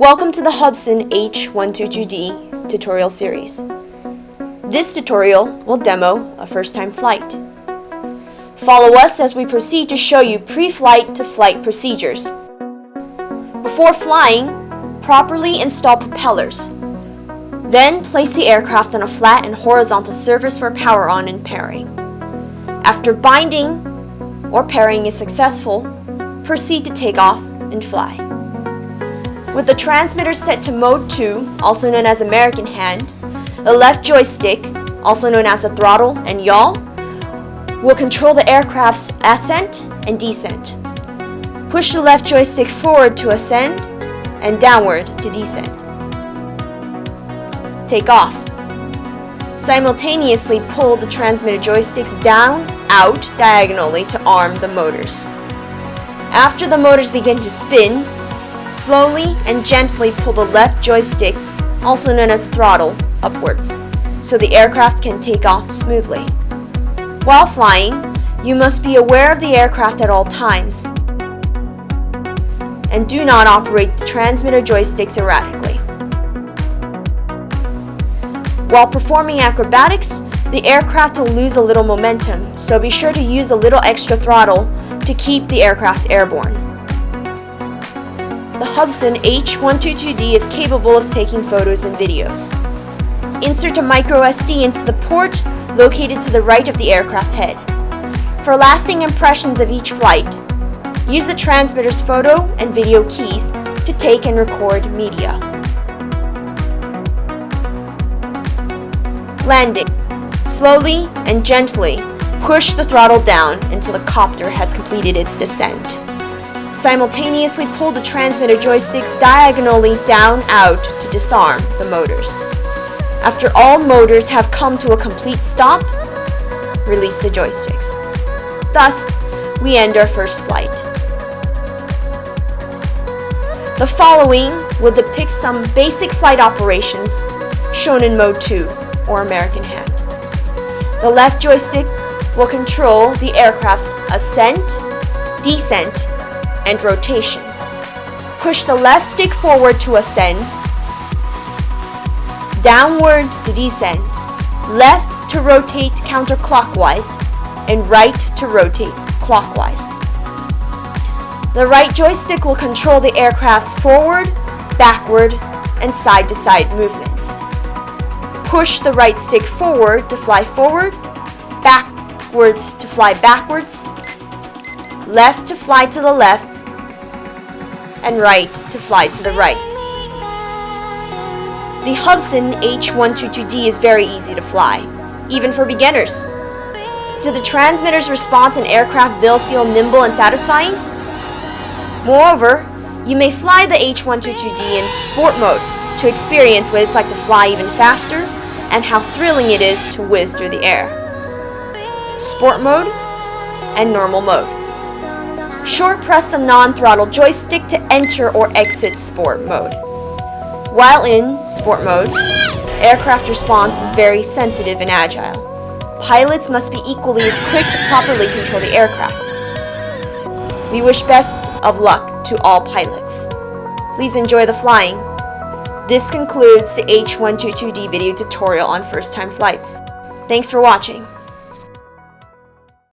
Welcome to the HUBSAN H122D tutorial series. This tutorial will demo a first-time flight. Follow us as we proceed to show you pre-flight to flight procedures. Before flying, properly install propellers. Then place the aircraft on a flat and horizontal surface for power on and pairing. After binding or pairing is successful, proceed to take off and fly. With the transmitter set to mode 2, also known as American hand, the left joystick, also known as the throttle and yaw, will control the aircraft's ascent and descent. Push the left joystick forward to ascend and downward to descend. Take off. Simultaneously pull the transmitter joysticks down, out diagonally to arm the motors. After the motors begin to spin, slowly and gently pull the left joystick, also known as the throttle, upwards, so the aircraft can take off smoothly. While flying, you must be aware of the aircraft at all times and do not operate the transmitter joysticks erratically. While performing acrobatics, the aircraft will lose a little momentum, so be sure to use a little extra throttle to keep the aircraft airborne. The HUBSAN H122D is capable of taking photos and videos. Insert a micro SD into the port located to the right of the aircraft head. For lasting impressions of each flight, use the transmitter's photo and video keys to take and record media. Landing. Slowly and gently push the throttle down until the copter has completed its descent. Simultaneously pull the transmitter joysticks diagonally down out to disarm the motors. After all motors have come to a complete stop, release the joysticks. Thus, we end our first flight. The following will depict some basic flight operations shown in Mode 2 or American hand. The left joystick will control the aircraft's ascent, descent, and rotation. Push the left stick forward to ascend, downward to descend, left to rotate counterclockwise, and right to rotate clockwise. The right joystick will control the aircraft's forward, backward, and side-to-side movements. Push the right stick forward to fly forward, backwards to fly backwards, left to fly to the left, and right to fly to the right. The HUBSAN H122D is very easy to fly, even for beginners. Do the transmitter's response and aircraft build feel nimble and satisfying? Moreover, you may fly the H122D in sport mode to experience what it's like to fly even faster and how thrilling it is to whiz through the air. Sport mode and normal mode. Short press the non-throttle joystick to enter or exit sport mode. While in sport mode, aircraft response is very sensitive and agile. Pilots must be equally as quick to properly control the aircraft. We wish best of luck to all pilots. Please enjoy the flying. This concludes the H122D video tutorial on first-time flights. Thanks for watching.